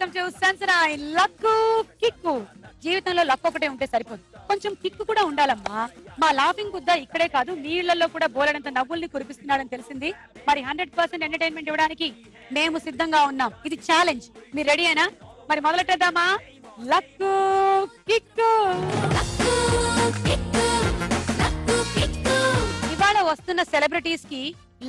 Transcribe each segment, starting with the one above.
Welcome to Sensodyne luck kick. జీవితంలో luck ఒకటే ఉంటే సరిపోదు, కొంచెం కిక్కు కూడా ఉండాలమ్మా. మా లాఫింగ్ గుద్ద ఇక్కడే కాదు, నీళ్లలో కూడా బోలెడంత నవ్వుల్ని కురిపిస్తున్నాడని తెలిసింది. మరి 100% ఎంటర్టైన్మెంట్ ఇవ్వడానికి మేము సిద్ధంగా ఉన్నాం. ఇది ఛాలెంజ్, మీరు రెడీ అయినా? మరి మొదలెట్టేద్దామా? Luck kick. ఇవాళ వస్తున్న సెలబ్రిటీస్ కి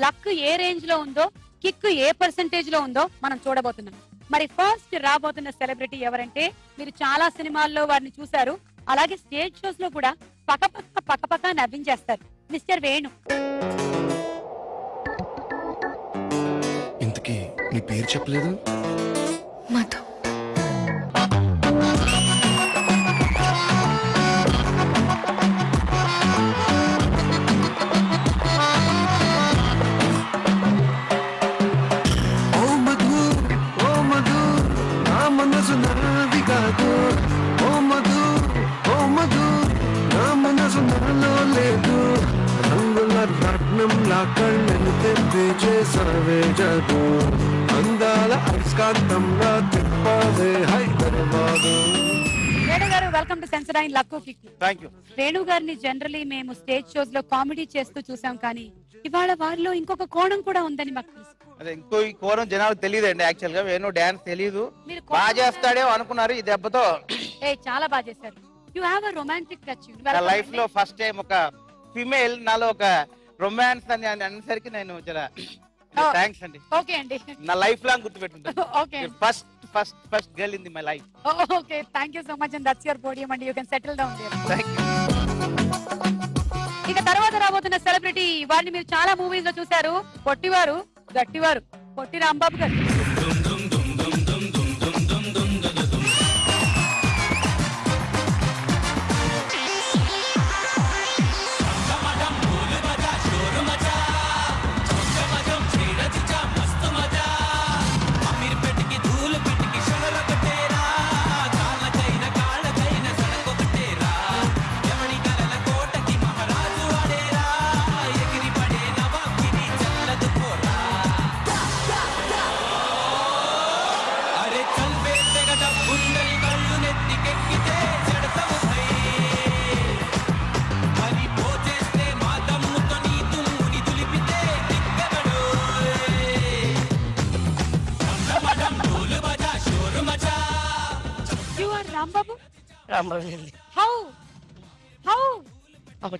లక్ ఏ రేంజ్ లో ఉందో, కిక్ ఏ పర్సెంటేజ్ లో ఉందో మనం చూడబోతున్నాం. మరి ఫస్ట్ రాబోతున్న సెలబ్రిటీ ఎవరంటే, మీరు చాలా సినిమాల్లో వారిని చూశారు, అలాగే స్టేజ్ షోస్ లో కూడా పక్కపక్క నవ్వించేస్తారు. మిస్టర్ వేణు. ఇంతకీ నీ పేరు చెప్పలేదు? Madhu. Welcome to Sensodyne luck kick. Venu గారిని జనరలీ మేము స్టేజ్ షోస్ లో కామెడీ చేస్తూ చూసాం, కానీ ఇవాళ వారిలో ఇంకొక కోణం కూడా ఉందని మాకు తెలుసు. అదే ఇంకో ఈ కోణం జనాలకు తెలియదండి. యాక్చువల్ గా వేణు డాన్స్ తెలియదు, బాగా చేస్తాడే అనుకున్నారు. ఈ దెబ్బతో చాలా బాగా చేశారు. You have a romantic touch. నా లైఫ్ లో ఫస్ట్ టైం ఒక ఫీమేల్ నాలో ఒక రొమాన్స్ అని అనేసరికి నేను చాలా థ్యాంక్స్ అండి. ఓకే అండి, నా లైఫ్ లాంగ్ గుర్తుపెట్టుకుంటాను. Okay, first girl in my life. Okay, thank you so much and that's your podium and you can settle down there. Thank you. ఇక తర్వాత రాబోతున్న సెలబ్రిటీ, వారిని మీరు చాలా మూవీస్ లో చూశారు. పొట్టివారు గట్టివారు, పొట్టి రాంబాబు గారు.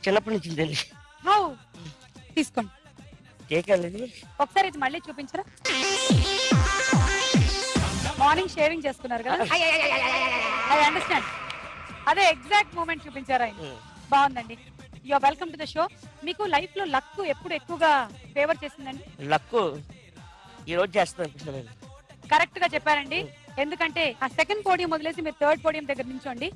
చిన్నప్పటి నుంచి తీసుకోండి ఒకసారి, ఇది మళ్ళీ చూపించరా? మార్నింగ్ షేవింగ్ చేసుకున్నారు కదా, ఐ అండర్స్టాండ్. అదే ఎగ్జాక్ట్ మూమెంట్ చూపించారు ఆయన. బాగుందండి. You welcome to the show. మీకు లైఫ్ లో లక్ ఎప్పుడు ఎక్కువగా ఫేవర్ చేసిందండి? లక్ ఈ రోజు చేస్తుంది. కరెక్ట్ గా చెప్పారండి. ఎందుకంటే ఆ సెకండ్ పోడియం వదిలేసి మీరు థర్డ్ పోడియం దగ్గర నించోండి.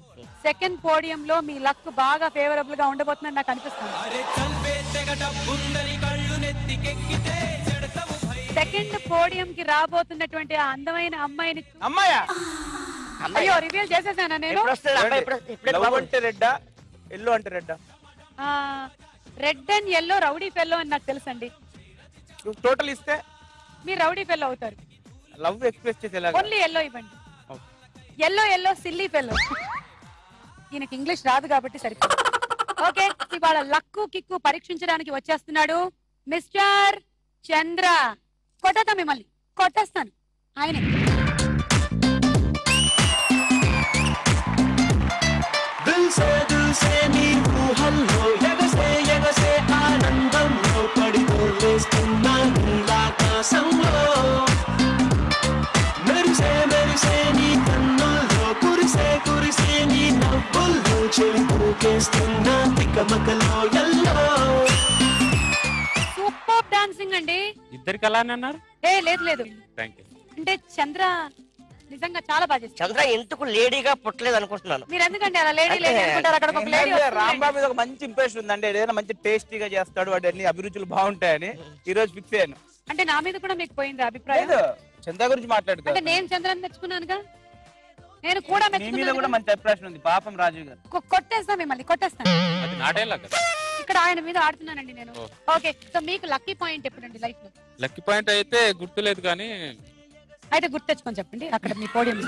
సెకండ్ పోడియం లో మీ లక్ బాగా ఫేవరబుల్ గా ఉండబోతుందని నాకు అనిపిస్తుంది. సెకండ్ పోడియం కి రాబోతున్నటువంటి ఆ అందమైన అమ్మాయిని, అయ్యో రివీల్ చేసేసానా నేను? Red and yellow rowdy fellow అని నాకు తెలుసండి. టోటల్ ఇస్తే మీరు రౌడీ ఫెల్లో అవుతారు. లవ్ ఎక్స్ప్రెస్ చేసేలా ఓన్లీ ఎల్లో ఇవ్వండి. Yellow silly fellow. ఈయనకి ఇంగ్లీష్ రాదు కాబట్టి సరిపోతుంది. ఓకే, ఇవాళ లక్కు కిక్కు పరీక్షించడానికి వచ్చేస్తున్నాడు మిస్టర్ చంద్ర. కొట్టేస్తా మిమ్మల్ని, కొట్టేస్తాను. ఆయనే సూపర్ డాన్సింగ్ అండి. ఇద్దరికి అలానే అన్నారు? లేదు, అంటే చంద్ర నిజంగా చాలా బాగా చేస్తారు. చంద్ర ఎందుకు లేడీగా పుట్టలేదు అనుకుంటున్నాను. మీరు ఎందుకంటే అలా లేడీ అనుకుంటారు? అక్కడ ఒక లేడీ. రాంబాబు మీద ఒక మంచి ఇంప్రెషన్ ఉందండి. ఏదైనా మంచి టేస్టీగా చేస్తాడు, వాటి అన్ని అభిరుచులు బాగుంటాయని ఈ రోజు ఫిక్స్ అయ్యాను. అంటే నా మీద కూడా మీకు పోయింది అభిప్రాయం? చంద్ర గురించి మాట్లాడుతా. అంటే నేను చంద్రని మెచ్చుకున్నానుగా, నేను కూడా కూడా మంచి అభిప్రాయం ఉంది. పాపం రాజు గారు. కొట్టేస్తా మిమ్మల్ని, కొట్టేస్తాను. ఇక్కడ ఆయన మీద ఆడుతున్నానండి నేను. ఓకే, సో మీకు లక్కీ పాయింట్ ఎప్పుడండి లైఫ్ లో? లక్కీ పాయింట్ అయితే గుర్తులేదు కానీ అయితే గుర్తు తెచ్చుకొని చెప్పండి అక్కడ మీ పోడియం.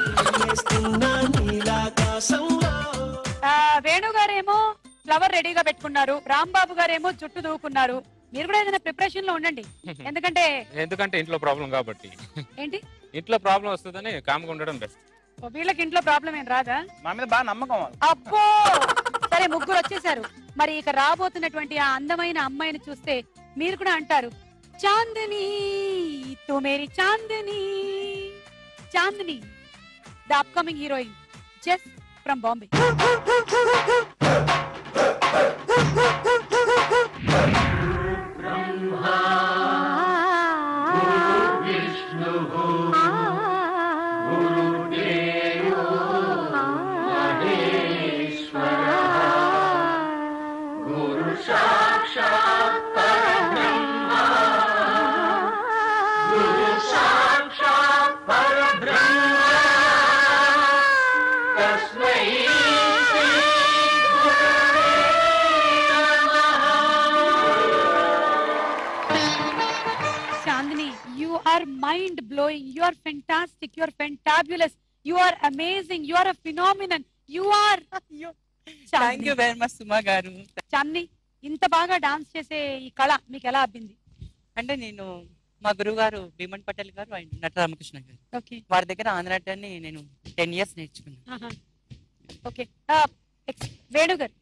వేణు గారేమో ఫ్లవర్ రెడీగా పెట్టుకున్నారు, రాంబాబు గారేమో జుట్టు దూకున్నారు. మీరు కూడా ఏదైనా ప్రిపరేషన్ లో ఉండండి, ఎందుకంటే ఇంట్లో ప్రాబ్లం కాబట్టి. ఏంటి ఇంట్లో ప్రాబ్లం వస్తుందని కామ్గా ఉండడం బెస్ట్. వీళ్ళకి ఇంట్లో ప్రాబ్లం ఏం రాదా? మా మీద బాగా నమ్మకం. అబ్బో సరే, ముగ్గురు వచ్చేసారు. మరి ఇక రాబోతున్నటువంటి ఆ అందమైన అమ్మాయిని చూస్తే మీరు కూడా అంటారు, చాందిని తు మేరీ Chandni. Chandni, the upcoming heroine just from Bombay. Mind blowing, you are fantastic, you are fantabulous, you are amazing, you are a phenomenon, you are. Thank you very much Suma garu. Chandni, ఇంత బాగా డాన్స్ చేసే ఈ కళ మీకు ఎలా అబ్బింది? అంటే నేను మా గురువు గారు భీమన్ పటేల్ గారు అండ్ నట రామకృష్ణ గారు, ఓకే, వారి దగ్గర ఆంధ్రాటాన్ని నేను 10 years నేర్చుకున్నాను. ఓకే, వేణు గారు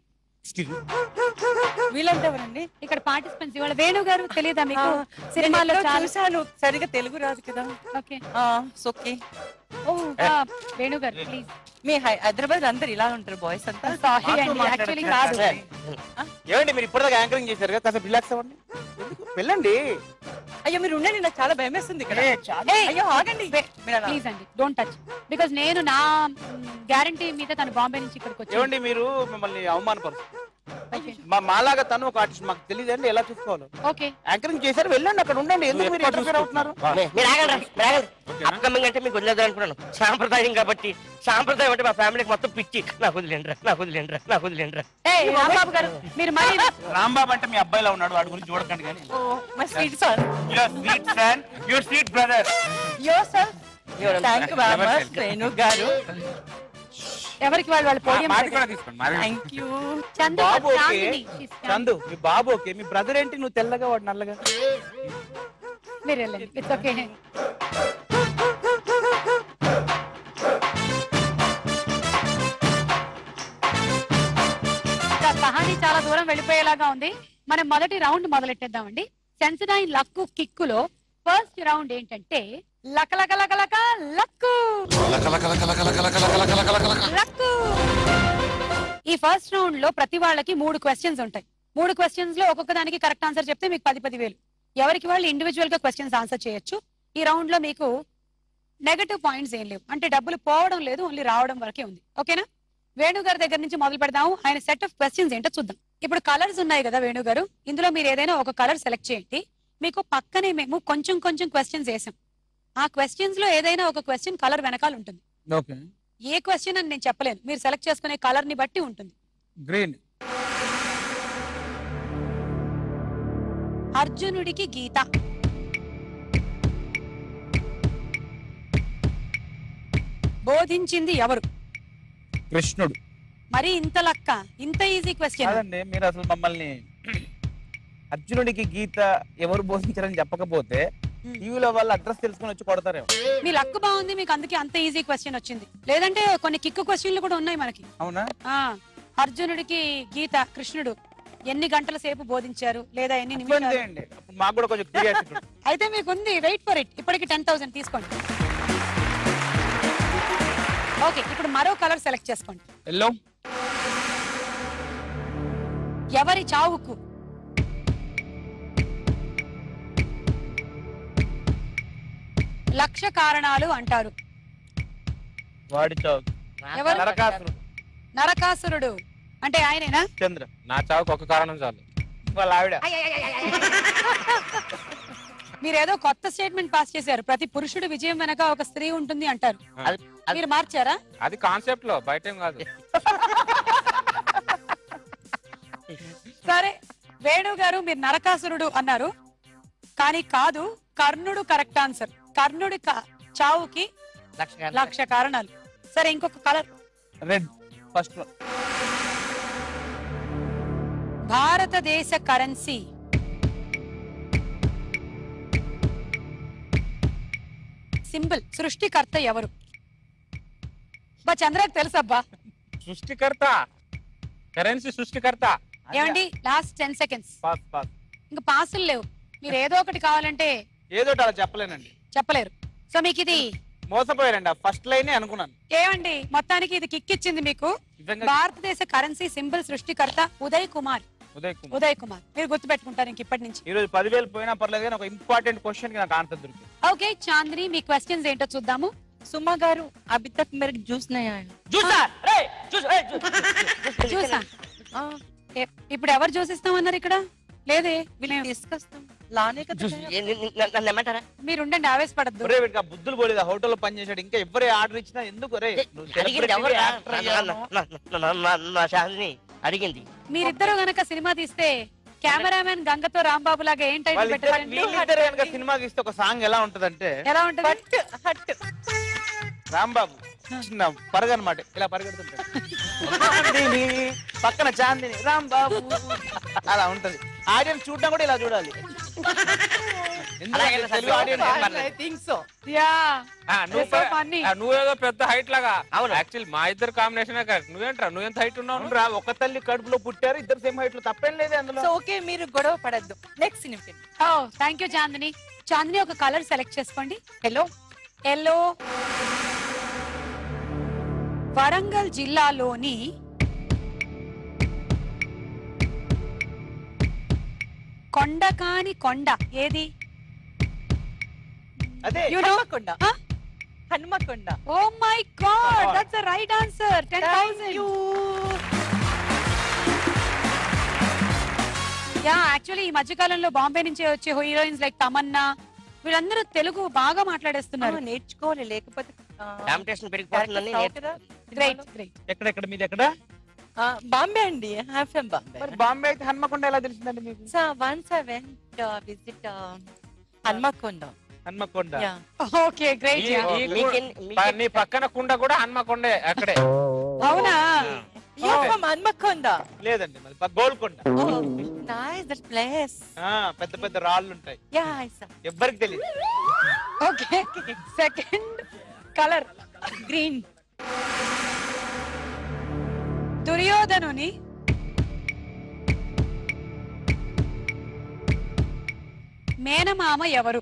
వీళ్ళంతా ఎవరండి? ఇక్కడ పార్టిసిపెంట్స్. ఇవాళ వేణు గారు తెలియదా మీకు? సినిమాలో చూసాను, సరిగా తెలుగు రాదు కదా. Okay okay. వేణు గారు ప్లీజ్. మీ హైదరాబాద్ అందరు ఇలా ఉంటారు బాయ్స్ అంతా? సారీ అండి, యాక్చువల్లీ కాదు. ఏమండి మీరు ఇప్పటిదాకా యాంకరింగ్ చేశారు కదా, కాస్త రిలాక్స్ అవ్వండి, వెళ్ళండి. అయ్యో మీరు ఉండండి, నాకు చాలా భయం వేస్తుంది ఇక్కడ. అయ్యో ఆగండి ప్లీజ్ అండి, డోంట్ టచ్, బికాజ్ నేను నా గ్యారంటీ మీద తను బాంబే నుంచి ఇక్కడికి వచ్చి. ఏమండి మీరు మమ్మల్ని అవమానపరుస్తారు. మాలాగా తను ఒక ఆర్టిస్ట్, మాకు తెలియదండి ఎలా చూసుకోవాలి. ఓకే, యాంకరింగ్ చేశారు, వెళ్ళండి, అక్కడ ఉండండి, ఎందుకు మీరు ఇంటర్ఫియర్ అవుతున్నారు? అప్కమింగ్ అంటే మీకు వదిలేద్దాం అనుకున్నాను. సాంప్రదాయం కాబట్టి, సాంప్రదాయం అంటే మా ఫ్యామిలీకి మొత్తం పిచ్చి. నాకు వదిలేండ్రా, నాకు వదిలేండ్రా, నాకు వదిలేండ్రా. రాంబాబు గారు మీరు మరి రాంబాబు అంటే మీ అబ్బాయిలా ఉన్నాడు, వాడి గురించి చూడకండి. కానీ my sweet son, your sweet son, your sweet brother, your son. Thank you very much Venu garu. ఎవరికి వాళ్ళు పోడియం. Thank you. బాబు ఓకే, చందు మీ బాబు ఓకే, మీ బ్రదర్ ఏంటి నువ్వు తెల్లగా వాడు నల్లగా? మీరు వెళ్ళండి, ఇట్స్ ఓకే. కహానీ చాలా దూరం వెళ్ళిపోయేలాగా ఉంది. మనం మొదటి రౌండ్ మొదలెట్టేద్దామండి. సెన్సడైన్ లక్కు కిక్కులో ఫస్ట్ రౌండ్ ఏంటంటే లకలకలకలక లక్కు. లక్కు. ఈ ఫస్ట్ రౌండ్ లో ప్రతి వాళ్ళకి 3 క్వశ్చన్స్ ఉంటాయి. 3 క్వశ్చన్స్ లో ఒక్కొక్క దానికి కరెక్ట్ ఆన్సర్ చెప్తే మీకు 10,000. ఎవరికి వాళ్ళు ఇండివిజువల్ గా క్వశ్చన్స్ ఆన్సర్ చేయొచ్చు. ఈ రౌండ్ లో మీకు నెగటివ్ పాయింట్స్ ఏం లేవు, అంటే డబ్బులు పోవడం లేదు, ఓన్లీ రావడం వరకే ఉంది. ఓకేనా? వేణు గారి దగ్గర నుంచి మొదలు పెడదాము. ఆయన సెట్ ఆఫ్ క్వశ్చన్స్ ఏంటో చూద్దాం. ఇప్పుడు కలర్స్ ఉన్నాయి కదా వేణు గారు, ఇందులో మీరు ఏదైనా ఒక కలర్ సెలెక్ట్ చేయండి. మీకు పక్కనే మేము కొంచెం కొంచెం క్వశ్చన్స్ వేసాం. ఆ క్వశ్చన్స్ లో ఏదైనా ఒక క్వశ్చన్ కలర్ వెనకాల ఉంటుంది. ఏ క్వశ్చన్ అని నేను చెప్పలేను, మీరు సెలెక్ట్ చేసుకునే కలర్ ని బట్టి ఉంటుంది. గ్రీన్. అర్జునుడికి గీత. బోధించింది ఎవరు? కృష్ణుడు. మరి ఇంత లక్క, ఇంత ఈజీ క్వశ్చన్. కాదండి, మీరు అసలు మమ్మల్ని అర్జునుడికి గీత ఎవరు బోధించారని చెప్పకపోతే టీవీలో వాళ్ళు అడ్రస్ తెలుసుకుని వచ్చి కొడతారేమో. మీ లక్ బాగుంది, మీకు అందుకే అంత ఈజీ క్వశ్చన్ వచ్చింది. లేదంటే కొన్ని కిక్కు క్వశ్చన్లు కూడా ఉన్నాయి మనకి. అవునా? అర్జునుడికి గీత కృష్ణుడు ఎన్ని గంటల సేపు బోధించారు, లేదా ఎన్ని నిమిషాలు? మాకు కూడా కొంచెం క్యూరియాసిటీ. అయితే మీకు ఉంది, వెయిట్ ఫర్ ఇట్. ఇప్పటికి 10,000 తీసుకోండి. ఓకే, ఇప్పుడు మరో కలర్ సెలెక్ట్ చేసుకోండి. ఎల్లో. ఎవరి చావుకు? లక్ష కారణాలు అంటారు. వాడి చావు. ఎవరు? నరకాసురుడు. నరకాసురుడు అంటే ఆయనేనా? చంద్ర. నా చావుకు ఒక కారణం చాలు, వాళ్ళ ఆవిడ. మీరేదో కొత్త స్టేట్మెంట్ పాస్ చేశారు, ప్రతి పురుషుడు విజయం వెనక ఒక స్త్రీ ఉంటుంది అంటారు. మీరు మార్చారా? అది కాన్సెప్ట్ లో, బయట కాదు. సరే వేణు గారు, మీరు నరకాసురుడు అన్నారు, కానీ కాదు, కర్ణుడు కరెక్ట్ ఆన్సర్. చావుకి లక్ష లక్ష కారణాలు. సరే ఇంకొక కలర్. రెడ్ ఫస్ట్ భారతదేశ కరెన్సీ సింబల్ సృష్టికర్త ఎవరు? బా చంద్రకి తెలుసబ్బా. సృష్టికర్త, కరెన్సీ సృష్టికర్త. ఏమండి లాస్ట్ 10 seconds. Pass pass. ఇంకా పాసులు లేవు. మీరు ఏదో ఒకటి కావాలంటే ఏదో అలా చెప్పలేనండి. చెప్పలేరు. సో మీకు ఇది మోసపోయారండి. ఆ ఫస్ట్ లైనే అనుకున్నాను. ఏమండి మొత్తానికి ఇది కిక్ ఇచ్చింది మీకు. నిజంగా భారతదేశ కరెన్సీ సింబల్ సృష్టికర్త ఉదయ్ కుమార్. ఉదయ్ కుమార్ మీరు గుర్తుపెట్టుకుంటారు ఇంక ఇప్పటి నుంచి. ఈ రోజు 10,000 పోయినా పర్లేదు కానీ ఒక ఇంపార్టెంట్ క్వశ్చన్ కి నాకు ఆన్సర్ దొరికింది. ఓకే చాందిని మీ క్వశ్చన్స్ ఏంటో చూద్దాము. సుమా గారు అభి తక్ మేరకు జ్యూస్ నహీ ఆయా. చూసా చూసా ఇప్పుడు ఎవరు చూసిస్తామన్నారు ఇక్కడ? లేదే వీళ్ళు తీసుకొస్తాం లానే కదా. నన్ను ఏమంటారా? మీరు ఉండండి ఆవేశపడద్దు. ఒరే వీడికి ఆ బుద్ధులు పోలేదు. ఆ హోటల్లో పని చేశాడు. ఇంకా ఎవరే ఆర్డర్ ఇచ్చినా ఎందుకు రే? అడిగింది ఎవరు? నా శాంతిని అడిగింది. మీరిద్దరు గనక సినిమా తీస్తే కెమెరామెన్ గంగతో రాంబాబు లాగా ఏం టైటిల్ పెట్టారండి? వీళ్ళిద్దరు కనుక సినిమా తీస్తే ఒక సాంగ్ ఎలా ఉంటదంటే, ఎలా ఉంటది? రాంబాబు చిన్న పరుగు అనమాట, ఇలా పరిగెడుతుంటాడు. పక్కన చాందిని రాంబాబు అలా ఉంటది. ఆడియన్స్ చూడడం కూడా ఇలా చూడాలి. తెలుగు ఆడియన్స్ నువ్వేదో పెద్ద హైట్ లాగా. అవును. యాక్చువల్ మా ఇద్దరు కాంబినేషన్ నువ్వేంట్రా, నువ్వెంత హైట్ ఉన్నావు? రా, ఒక తల్లి కడుపులో పుట్టారు, ఇద్దరు సేమ్ హైట్ లో, తప్పేం లేదు అందులో. ఓకే మీరు గొడవ పడద్దు. Next cinema. Oh thank you Chandini. Chandini ఒక కలర్ సెలెక్ట్ చేసుకోండి. ఎల్లో. వరంగల్ జిల్లాలోని కొండకాని కొండ ఏది? అదే Hanumakonda. Hanumakonda. Oh my god that's the right answer. 10,000. Yeah actually ఈ మధ్య కాలంలో బాంబే నుంచి వచ్చే హీరోయిన్స్ లైక్ తమన్నా వీళ్ళందరూ తెలుగు బాగా మాట్లాడేస్తున్నారు. నేర్చుకోవాలి లేకపోతే కాంపిటీషన్ పెరిగిపోతుందని గ్రేట్ గ్రేట్. ఎక్కడెక్కడ మీది ఎక్కడ? బాంబే అండి. I from Bombay. మరి బాంబే అయితే హన్మకొండ ఎలా తెలిసిందండి మీకు? So once I went visit Hanamkonda. Hanamkonda. Okay great. నీ పక్కన కుండ కూడా హన్మకొండే అక్కడే. అవునా? You from Hanamkonda? లేదండి మరి గోల్కొండ. Nice that place. పెద్ద పెద్ద రాళ్ళు ఉంటాయి. Yeah I saw. ఎవ్వరికి తెలియదు. Okay second colour green. దుర్యోధనుని మేనమామ ఎవరు?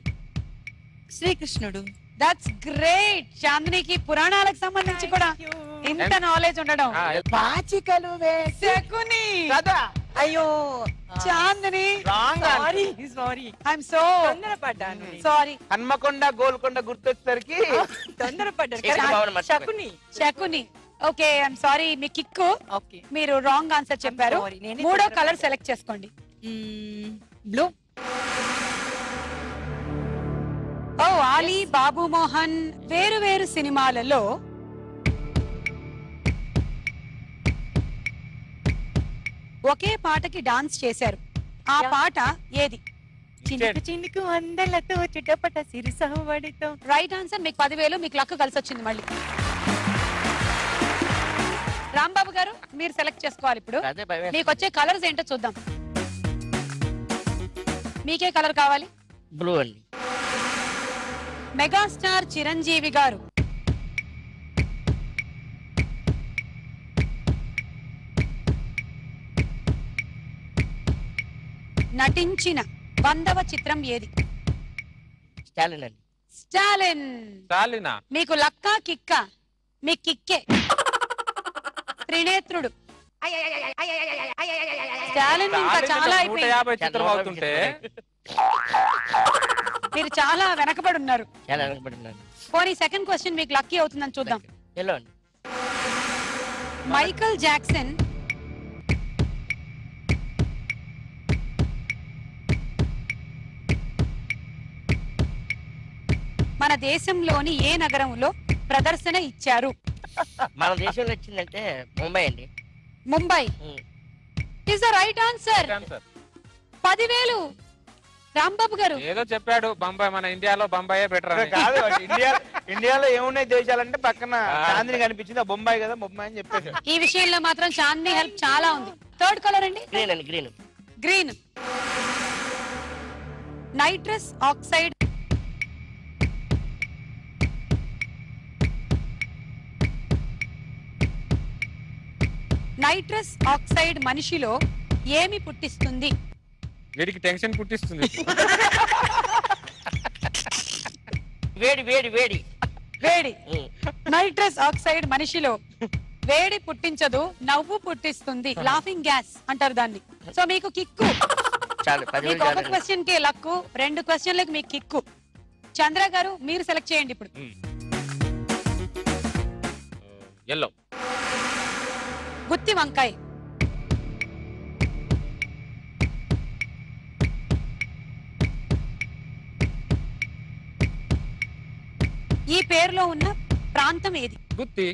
శ్రీకృష్ణుడు. That's great. చాందినికి పురాణాలకు సంబంధించి కూడా ఇంత నాలెడ్జ్ ఉండడం. పాచికలు శకుని కదా. అయ్యో Chandni sorry sorry. I'm so తొందరపడ్డాను. సారీ. హన్మకొండ గోల్కొండ గుర్తొచ్చేసరికి తొందరపడ్డాను. Shakuni. Shakuni. Okay I'm sorry. మీ కిక్కు ఓకే మీరు రాంగ్ ఆన్సర్ చెప్పారు. మూడో కలర్ సెలెక్ట్ చేసుకోండి. బ్లూ. ఓ ఆలీ బాబు మోహన్ వేరు వేరు సినిమాలలో ఒకే పాటకి డాన్స్ చేశారు. ఆ పాట ఏది? చినుకు చినుకు అందలతో చుట్టపట సిరిసవడితో. Right answer. మీకు 10,000. మీకు లక్ కలిసి వచ్చింది మళ్ళీ. రాంబాబు గారు మీరు సెలెక్ట్ చేసుకోవాలి ఇప్పుడు. మీకు వచ్చే కలర్స్ ఏంటో చూద్దాం. మీకే కలర్ కావాలి? బ్లూ అండి. మెగాస్టార్ చిరంజీవి గారు నటించిన 100వ చిత్రం ఏది? స్టాలిన్ అండి. స్టాలిన్. స్టాలినా? మీకు లక్కా కిక్కా? మీ కిక్కే. త్రినేత్రుడు. స్టాలిన్ ఇంకా చాలా అయిపోయింది. 150 చిత్రం అవుతుంటే మీరు చాలా వెనకబడి ఉన్నారు. చాలా వెనకబడినాను. పోనీ సెకండ్ క్వశ్చన్ మీకు లక్కీ అవుతుందని చూద్దాం. ఎల్లో అండి. మైకల్ జాక్సన్ మన దేశంలోని ఏ నగరంలో ప్రదర్శన ఇచ్చారు? మన దేశంలో వచ్చిందంటే ముంబై అండి. Mumbai is the right answer. 10,000. 10,000. Rambabu గారు ఏదో చెప్పాడు బొంబాయి, మన ఇండియాలో బొంబాయే బెటర్ అని. కాదు ఇండియాలో ఏమున్నాయి దేశాలంటే పక్కన చాందిని కనిపించింది, ఆ బొంబాయి కదా బొంబాయి అని చెప్పేసి. ఈ విషయంలో మాత్రం చాందిని హెల్ప్ చాలా ఉంది. థర్డ్ కలర్ అండి గ్రీన్ అండి, green. Green. Nitrous oxide nitrous oxide మనిషిలో ఏమి పుట్టిస్తుంది? వీడికి టెన్షన్ పుట్టిస్తుంది. వేడి వేడి వేడి వేడి. నైట్రస్ ఆక్సైడ్ మనిషిలో వేడి పుట్టించదు, నవ్వు పుట్టిస్తుంది. లాఫింగ్ గ్యాస్ అంటారు దాన్ని. సో మీకు కిక్కు. చాలు, 10 మీకు ఒక క్వశ్చన్ కి లక్కు, 2 క్వశ్చన్లకు మీకు కిక్కు. చంద్ర గారు మీరు సెలెక్ట్ చేయండి ఇప్పుడు. ఎల్లో. గుత్తి వంకాయ. ఈ పేరులో ఉన్న ప్రాంతం ఏది? గుత్తి.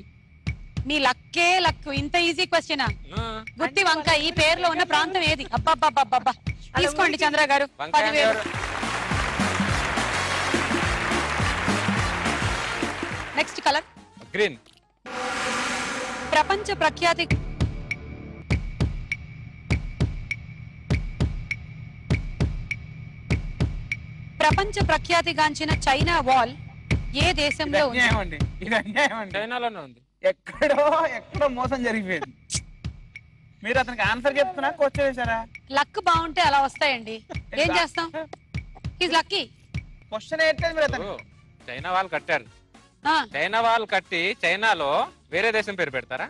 మీ లక్కే లక్కు. ఇంత ఈజీ క్వశ్చనా? ఆ, గుత్తి వంకాయ ఈ పేరులో ఉన్న ప్రాంతం ఏది? అబ్బబ్బబ్బబ్బబ్బా. తీసుకోండి చంద్ర గారు, వంకాయ 10,000. ఎవరు? Next colour green. ప్రపంచ ప్రఖ్యాతి ప్రపంచ ప్రఖ్యాతిగాంచిన చైనా వాల్ ఏ దేశంలో ఉంది? అన్యాయం అండి, ఇది అన్యాయం అండి. చైనాలోనే ఉంది. ఎక్కడో మోసం జరిగిపోయింది. మీరు అతనికి ఆన్సర్ చెప్తున్నా క్వశ్చన్ వేసారా? లక్ బాగుంటే అలా వస్తాయండి, ఏం చేస్తాం. Is lucky. క్వశ్చన్ వేయట్లేదు మీరు అతను. ఓ, చైనా వాళ్ళు కట్టారు. చైనా వాళ్ళు కట్టి చైనాలో వేరే దేశం పేరు పెడతారా?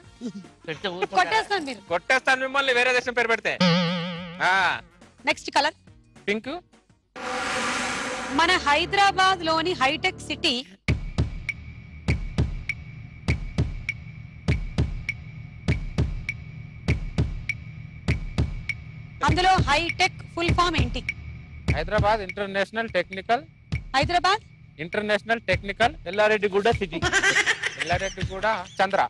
పెడితే కొట్టేస్తాను మీరు. కొట్టేస్తాను మిమ్మల్ని వేరే దేశం పేరు పెడితే. Next colour pink. మన హైదరాబాద్ లోని హైటెక్ సిటీ అందులో హైటెక్ ఫుల్ ఫామ్ ఏంటి? Hyderabad international technical. Hyderabad international technical Yellareddyguda city. Yellareddyguda Chandra.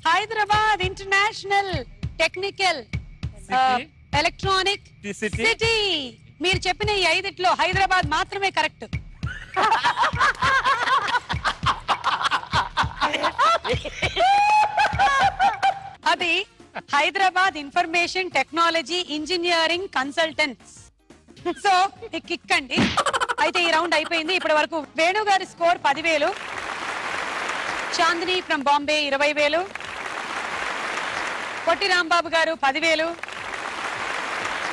Hyderabad international technical electronic city. మీరు చెప్పిన ఈ 5 హైదరాబాద్ మాత్రమే కరెక్ట్. అది Hyderabad information technology engineering consultants. So kick అండి. అయితే ఈ రౌండ్ అయిపోయింది. ఇప్పటి వరకు వేణు గారి స్కోర్ 10,000, చాందిని ఫ్రమ్ బాంబే 20,000, పొట్టి రాంబాబు గారు 10,000,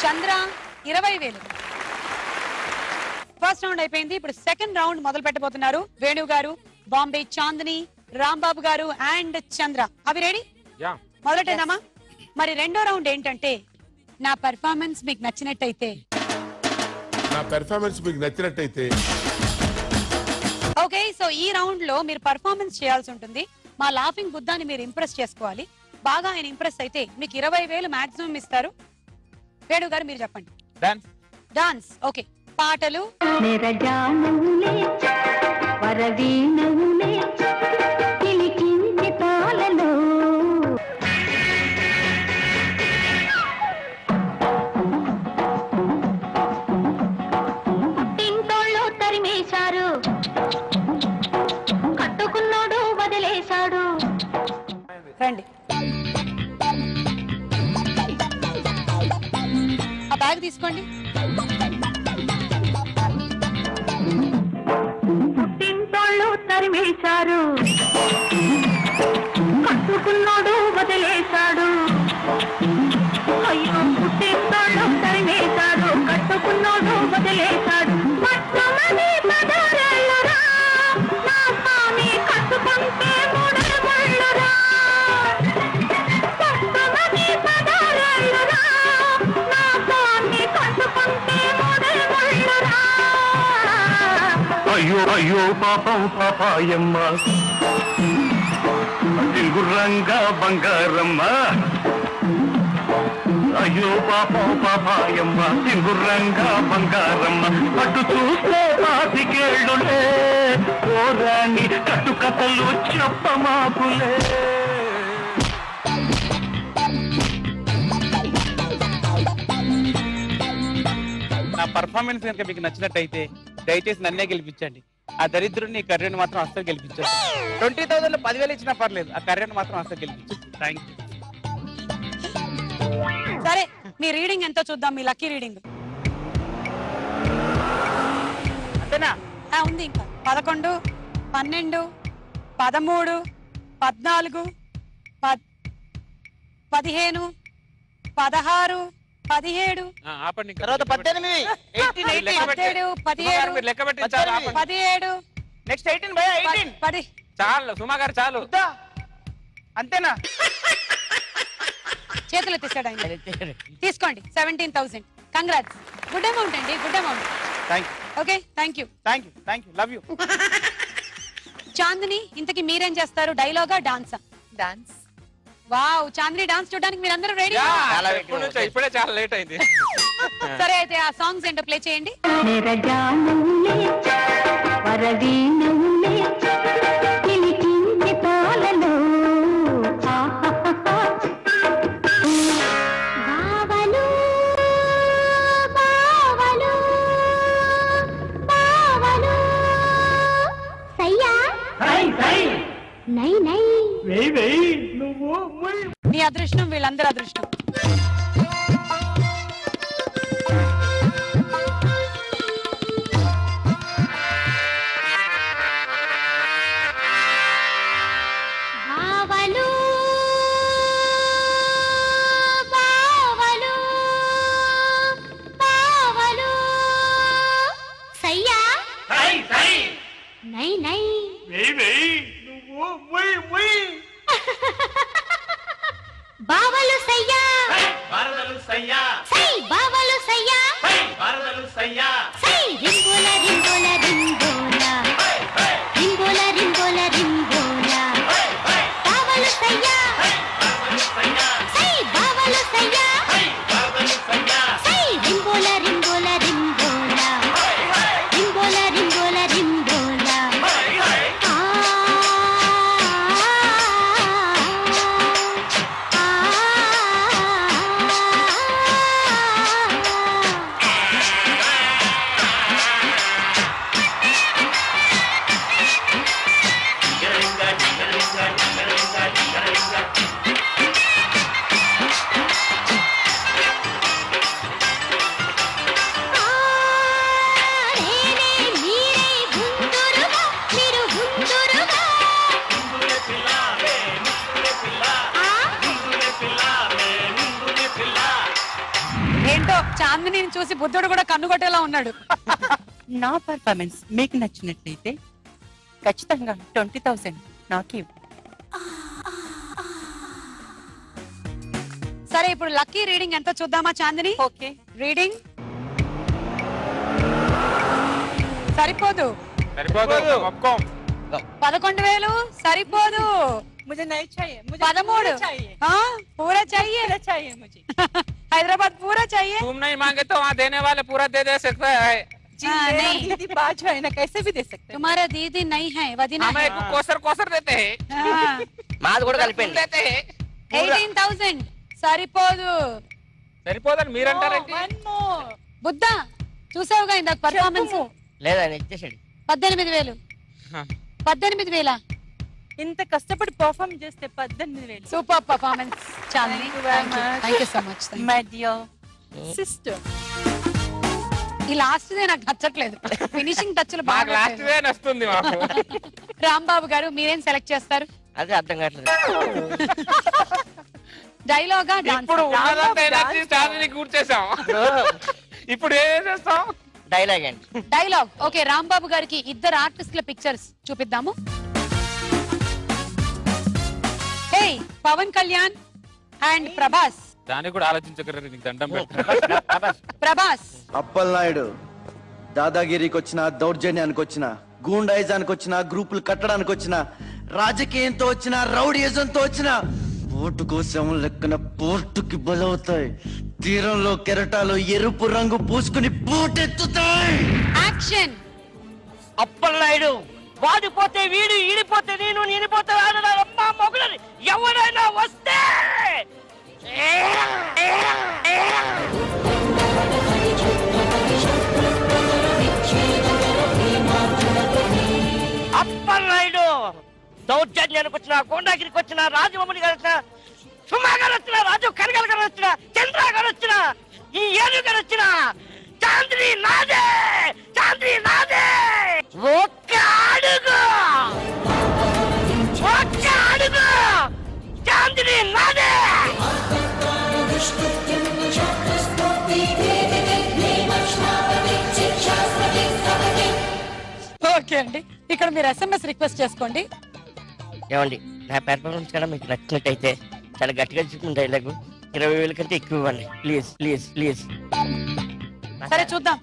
చంద్ర 20,000. ఫస్ట్ రౌండ్ అయిపోయింది. ఇప్పుడు సెకండ్ రౌండ్ మొదలు పెట్టబోతున్నారు వేణు గారు, బాంబే చాందిని, రాంబాబు గారు అండ్ చంద్ర. అవి రెడీ? మొదలెట్టేద్దామా? మరి రెండో రౌండ్ ఏంటంటే నా పెర్ఫార్మెన్స్ మీకు నచ్చినట్టయితే ఓకే. సో ఈ రౌండ్ లో మీరు పర్ఫార్మెన్స్ చేయాల్సి ఉంటుంది. మా లాఫింగ్ బుద్ధాని మీరు ఇంప్రెస్ చేసుకోవాలి. బాగా ఆయన ఇంప్రెస్ అయితే మీకు 20,000 మాక్సిమం ఇస్తారు. వేణు గారు మీరు చెప్పండి. డాన్స్. ఓకే. పాటలు కట్టుకున్నాడు వదిలేశాడు. రండి. ఆ బ్యాగ్ తీసుకోండి. పుట్టింటోళ్ళు తరిమేశారు, కట్టుకున్నాడు వదిలేశాడు. అయ్యో పుట్టింటోళ్ళు తరిమేశాడు, కట్టుకున్నాడు వదిలేశాడు. మొత్తమని 10,000రా, నా స్వామి కట్టుకుంటే 3,000రా. మొత్తమని 10,000రా, నా స్వామి కట్టుకుంటే 3,000రా. అయ్యో అయ్యో పాపం పాపాయమ్మ, సింగుర్రంగా బంగారమ్మ. అయ్యో పాపం పాపాయమ్మ, సింగుర్రంగా బంగారమ్మ. అటు చూస్తే 25 ఏళ్ళులే, ఓరాని కట్టు కథలు చెప్పమాకులే. నా పర్ఫార్మెన్స్ కనుక మీకు నచ్చినట్టయితే దయచేసి నన్నే గెలిపించండి. ఆ దరిద్రుడిని ఈ కర్రీని మాత్రం అస్సలు గెలిపించండి. 20,000 లో 10,000 ఇచ్చినా పర్లేదు, ఆ కర్రీని మాత్రం అస్సలు గెలిపించండి. Thank you. సరే మీ రీడింగ్ ఎంతో చూద్దాం, మీ లక్కీ రీడింగ్. అంతేనా? ఉంది ఇంకా 11, 12, 13, 14, 15, 16, 17, ఆపండి ఇంకా. తర్వాత 18, 18, 18. 17, మీరు లెక్క పెట్టించాలి, ఆపండి. 17, నెక్స్ట్ 18 భయ్యా, 18. 10. చాలు సుమా గారు చాలు. వద్దా? అంతేనా? చేతులు ఎత్తేసాడు ఆయన. తీసుకోండి 17,000. కంగ్రాట్స్, గుడ్ అమౌంట్ అండి, good amount. Thank you, okay, thank you, thank you, thank you, love you. Chandini, ఇంతకి మీరేం చేస్తారు? డైలాగా, డాన్సా? డాన్స్. వావ్, చాందిని డాన్స్ చూడడానికి మీరందరూ రెడీ? ఇప్పుడే చాలా లేట్ అయింది. సరే అయితే ఆ సాంగ్స్ ఏంటో ప్లే చేయండి. నీ అదృష్టం వీళ్ళందరి అదృష్టం. బావలు సయ్యా, భారతలు సయ్యా, సై బావలు సయ్యా, భారతలు సయ్యా, సై రింగోల రింగోల రింగోల, రింగోల రింగోల రింగోల, బావలు సయ్యా, సై బావలు సయ్యా, భారతలు సయ్యా, సై రింగోల రింగోల రింగోల, రింగోల రింగోల రింగోల. ఏంటో చాందిని చూసి బుద్ధుడు కూడా కన్నుగొట్టేలా ఉన్నాడు. నా పర్ఫార్మెన్స్ మీకు నచ్చినట్లయితే ఖచ్చితంగా 20,000 నాకు ఇవ్వు. సరే ఇప్పుడు లక్కీ రీడింగ్ ఎంతో చూద్దామా చాందిని? ఓకే. రీడింగ్ సరిపోదు. సరిపోదు, ఒప్పుకోం. 11,000 సరిపోదు. मुझे नहीं चाहिए, मुझे 13 पूरा चाहिए, पूरा चाहिए, पूरा चाहिए मुझे. हैदराबाद पूरा चाहिए. तुम नहीं मांगे तो वहाँ देने वाले पूरा दे सकता है. जी, हाँ, मेरा नहीं। दीदी बाजू है ना, कैसे भी दे सकते हैं. तुम्हारा दीदी नहीं है, वदीना है. हमें कोसर कोसर देते हैं, हाँ, మాది కూడా కలిపండి. देते हैं. 18,000 సరిపోదు. సరిపోదని మీరంటారేంటి? One more. బుద్ధ చూసావుగా ఇందాక పర్ఫార్మెన్స్. లేదండి ఇచ్చేసాడు. 18,000. 18,000. ఇంత కష్టపడి పర్ఫార్మ్ చేస్తే 18,000. Super performance Chandini. Thank you very much. Thank you so much. My dear sister. ఈ లాస్ట్ దే నాకు నచ్చట్లేదు. ఫినిషింగ్ టచ్లు మాకు బాగా. లాస్ట్ డే వస్తుంది మాకు. రాంబాబు గారు మీరేం సెలెక్ట్ చేస్తారు? అదే అర్థం కావట్లేదు. డైలాగా, ఇప్పుడు డాన్స్? ఉన్నదంతా ఎనర్జీ స్టార్ని కూర్చేసాం. ఇప్పుడు ఏం చేస్తాం? డైలాగ్ అండి. డైలాగ్. ఓకే, రాంబాబు గారికి ఇద్దరు ఆర్టిస్టుల పిక్చర్స్ చూపిద్దాము. Hey, Pawan Kalyan and Prabhas. దానికి కూడా ఆలోచించగలరు, నీకు దండం పెట్టు. ప్రభాస్. అప్పలనాయుడు దాదాగిరికి వచ్చిన, దౌర్జన్యానికి వచ్చిన, గూండాయిజానికి వచ్చిన, గ్రూపులు కట్టడానికి వచ్చిన, రాజకీయంతో వచ్చిన, రౌడీయిజంతో వచ్చిన, ఓటు కోసం లెక్కన పోర్టుకి బలవుతాయి. తీరంలో కెరటాలు ఎరుపు రంగు పూసుకుని పోటెత్తుతాయి. యాక్షన్. అప్పలనాయుడు వాడిపోతే వీడు, ఈడిపోతే నేను, నేనిపోతే అమ్మా మొగులని ఎవరైనా వస్తే వచ్చిన గోండాగిరికి వచ్చిన రాజమౌళి గారు వచ్చిన సుమా గారు వచ్చిన రాజు కనగల్ గారు వచ్చిన చంద్ర గారు వచ్చిన ఈ ఏను గారు వచ్చిన చాంద్రి నాదే చాంద్రి నాదే ఒక్క అడుగు చాంద్రి నాదే. ఓకే అండి, ఇక్కడ మీరు SMS రిక్వెస్ట్ చేసుకోండి. ఏమండి నా పెర్ఫార్మెన్స్ కూడా మీకు నచ్చినట్టయితే చాలా గట్టిగా చెప్పిన డైలాగ్ 20,000 కంటే ఎక్కువ ఇవ్వండి ప్లీజ్ ప్లీజ్ ప్లీజ్. సరే చూద్దాం.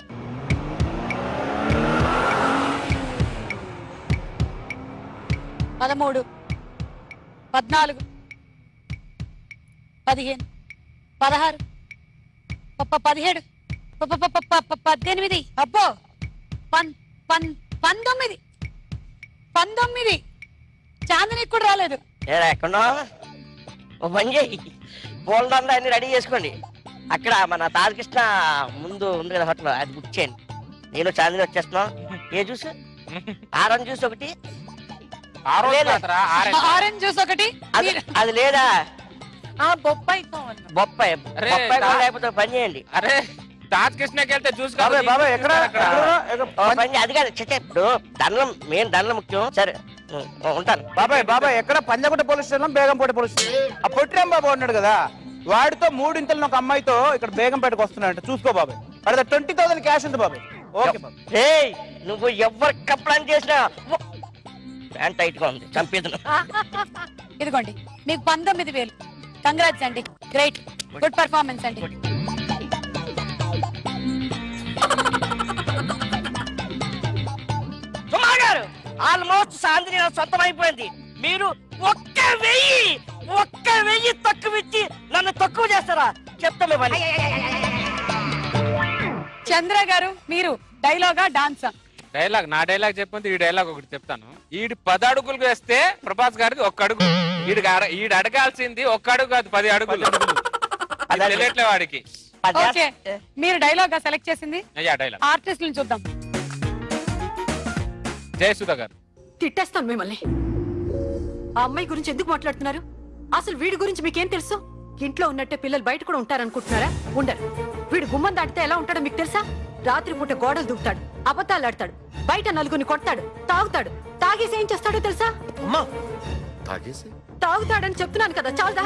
పదమూడు, 14, 15, 16, 17, 18, అబ్బో 19 చాందనికి కూడా రాలేదు. ఎక్కడ ఓ పని చేయి, బోల్డంతా అన్ని రెడీ చేసుకోండి. అక్కడ మన తారకృష్ణ ముందు ఉంది కదా హోటల్, అది బుక్ చేయండి. నేను చాందిని వచ్చేస్తున్నాం. ఏ జ్యూస్? ఆరెంజ్ జ్యూస్ ఒకటి, ఆరెంజ్ జ్యూస్ ఒకటి. అది లేదా బొప్పాయి బొప్పాయి లేకపోతే పని చేయండి. అరే తాజకృష్ణకి వెళ్తే జ్యూస్ అది కాదు. ఇప్పుడు దండం మెయిన్ దండం ముఖ్యం. సరే ఉంటాను. బాబాయ్ ఎక్కడ Panjagutta police station, Begumpet police station. ఆ పొట్టిరాం బాబు ఉన్నాడు కదా, వాడితో 3 ఇంతలు ఒక అమ్మాయితో ఇక్కడ బేగంపేటకు వస్తున్నాడు. చూసుకో బాబాయ్, అక్కడ 20,000 క్యాష్ ఉంది బాబాయ్. ఓకే బాబాయ్. నువ్వు ఎవరు కంప్లైంట్ చేసినా ప్యాంట్ టైట్ గా ఉంది, చంపేది. ఇదిగోండి మీకు 19,000. కంగ్రాట్స్ అండి, గ్రేట్, గుడ్ పర్ఫార్మెన్స్ అండి. సుమా గారు ఆల్మోస్ట్ సాంద్రి సొంతం అయిపోయింది. మీరు ఒక్క వెయ్యి తక్కువ ఇచ్చి నన్ను తక్కువ చేస్తారా? చెప్తామే పని. చంద్ర గారు మీరు డైలాగా డాన్సా? డైలాగ్. నా డైలాగ్ చెప్పండి. ఈ డైలాగ్ ఒకటి చెప్తాను. ఈడు 10 అడుగులు వేస్తే ప్రభాస్ గారికి 1 అడుగు. ఈడు అడగాల్సింది 1 అడుగు కాదు, 10 అడుగులు. తెలియట్లే వాడికి. ఓకే, మీరు డైలాగ్ గా సెలెక్ట్ చేసింది. అయ్యా డైలాగ్. ఆర్టిస్టులను చూద్దాం. జయసుధ గారు. తిట్టేస్తాను మిమ్మల్ని. ఆ అమ్మాయి గురించి ఎందుకు మాట్లాడుతున్నారు? అసలు వీడి గురించి మీకేం తెలుసు? ఇంట్లో ఉన్నట్టే పిల్లలు బయట కూడా ఉంటారనుకుంటున్నారా? ఉండరు. వీడు గుమ్మం దాటితే ఎలా ఉంటాడో మీకు తెలుసా? రాత్రిపూట గోడలు దూకుతాడు, అబద్ధాలు ఆడతాడు, బయట నలుగురిని కొడతాడు, తాగుతాడు. తాగేసి ఏం చేస్తాడో తెలుసా? తాగుతాడని చెప్తున్నాను కదా, చాలదా?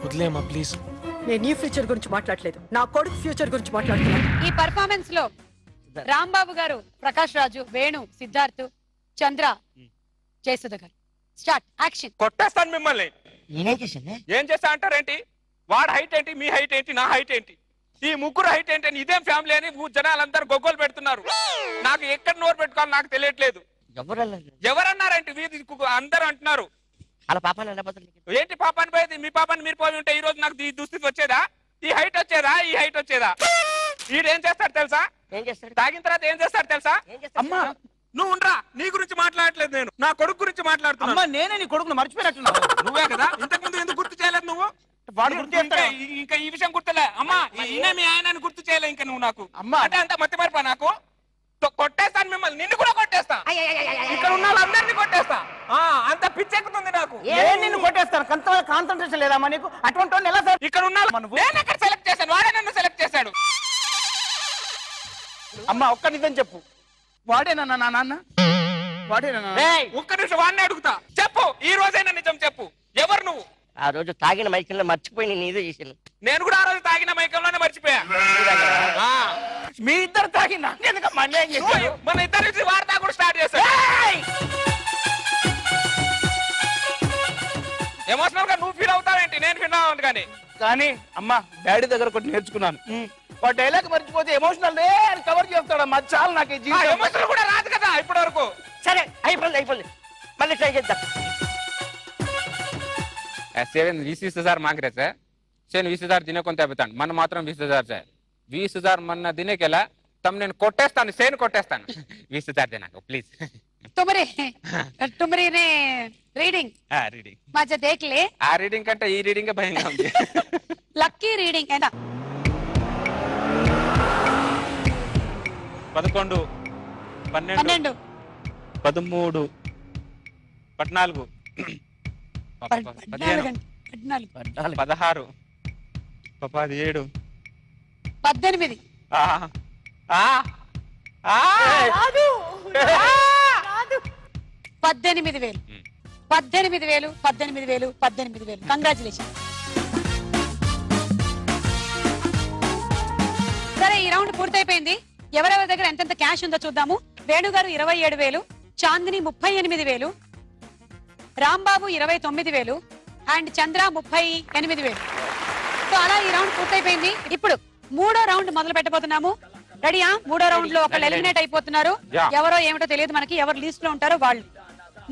వదిలేమ్మా ప్లీజ్. నేను నీ ఫ్యూచర్ గురించి మాట్లాడలేదు, నా కొడుకు ఫ్యూచర్ గురించి మాట్లాడుతున్నాను. ఈ పర్ఫార్మెన్స్ లో రాంబాబు గారు, ప్రకాష్ రాజు, వేణు, సిద్ధార్థ్, చంద్ర, జయసుధ గారు. Start, action. కొట్టేస్తాను మిమ్మల్ని. ఏం చేస్తా అంటారేంటి? వాడు హైట్ ఏంటి, మీ హైట్ ఏంటి, నా హైట్ ఏంటి, ఈ ముగ్గురు హైట్ ఏంటి, ఇదేం ఫ్యామిలీ అని జనాలందరూ గొగ్గోలు పెడుతున్నారు. నాకు ఎక్కడ నోరు పెట్టుకోవాలి నాకు తెలియట్లేదు. ఎవరన్నారేంటి? అందరూ అంటున్నారు. అలా పాపాన్ని ఏంటి పాపాన్ని పోయేది? మీ పాపాన్ని మీరు పోయి ఉంటే ఈ రోజు నాకు ఈ దుస్థితి వచ్చేదా? ఈ హైట్ వచ్చేదా? వీడేం చేస్తాడు తెలుసా? ఏం చేస్తాడు? తాగిన తర్వాత ఏం చేస్తాడు తెలుసా? అమ్మా నువ్వు ఉండరా, నీ గురించి మాట్లాడట్లేదు, నేను నా కొడుకు గురించి మాట్లాడుతున్నా. నేనే నీ కొడుకును మర్చిపోయినట్టున్నా. నువ్వే కదా ఇంతకు ముందు ఎందుకు గుర్తు చేయలేదు నువ్వు? ఇంకా ఈ విషయం గుర్తులే. అమ్మా ఈయన మీ ఆయన గుర్తు చేయలే ఇంకా నువ్వు నాకు. అమ్మా అంటే అంత మతి మరిపా నాకు. కొట్టేస్తాను మిమ్మల్ని, నిన్ను కూడా కొట్టేస్తా, ఇక్కడ ఉన్న వాళ్ళందరినీ కొట్టేస్తా. అంత పిచ్చెక్కుతుంది నాకు. నిన్ను కొట్టేస్తాను. కాన్సన్ట్రేషన్ లేదా నీకు? అటువంటి ఎలా సార్? ఇక్కడ ఉన్న నేను ఎక్కడ సెలెక్ట్ చేశాను? వాడే నన్ను సెలెక్ట్ చేశాడు. అమ్మా ఒక్క నిజం చెప్పు, వాడేనా నా నాన్న? వాడేనా? ఒక్క నిమిషం వాడిని అడుగుతా, చెప్పు. ఈ రోజైనా నిజం చెప్పు, ఎవరు నువ్వు? ఆ రోజు తాగిన మైకంలో మర్చిపోయి నేను ఏదో చేశాను. నేను కూడా ఆ రోజు తాగిన మైకంలోనే మర్చిపోయా. మీ ఇద్దరు తాగినా మన ఇద్దరు వార్త కూడా స్టార్ట్ చేశారు. ఎమోషనల్ గా నువ్వు ఫీల్ అవుతావేంటి? నేను ఫీల్ అవ్వను. కానీ అమ్మా డాడీ దగ్గర ఒకటి నేర్చుకున్నాను. వాడు డైలాగ్ మర్చిపోతే ఎమోషనల్ కవర్ చేస్తాడు. మా చాలు నాకు ఎమోషనల్ కూడా రాదు కదా ఇప్పటి వరకు. సరే అయిపోయింది, మళ్ళీ ట్రై చేద్దాం. ऐसे 20,000 मांग रहे थे, 20,000 दिने को मन मात्र 20,000 से 20,000 मन दिने के ला तम ने कोटेस्तान सेन कोटेस्तान 20,000 देना को प्लीज. तुम्हारी ने रीडिंग रीडिंग मजा देख ले. आ रीडिंग कंटे ई रीडिंग के भయంగా ఉంది. లక్కీ రీడింగ్ ఏనా? 11 12 13 14 15 పద్నాలుగు అండి. 14 16 17 18 18,000 కంగ్రాచులేషన్. సరే ఈ రౌండ్ పూర్తయిపోయింది. ఎవరెవరి దగ్గర ఎంతెంత క్యాష్ ఉందో చూద్దాము. వేణుగారు 27,000, చాందిని 38,000, రాంబాబు 29,000 అండ్ చంద్ర 38,000. సో అలా ఈ రౌండ్ పూర్తయిపోయింది. ఇప్పుడు మూడో రౌండ్ మొదలు పెట్టబోతున్నాము. రెడీయా? మూడో రౌండ్ లో ఒకళ్ళు ఎలిమినేట్ అయిపోతున్నారు. ఎవరో ఏమిటో తెలియదు మనకి, ఎవరు లిస్ట్ లో ఉంటారో వాళ్ళు.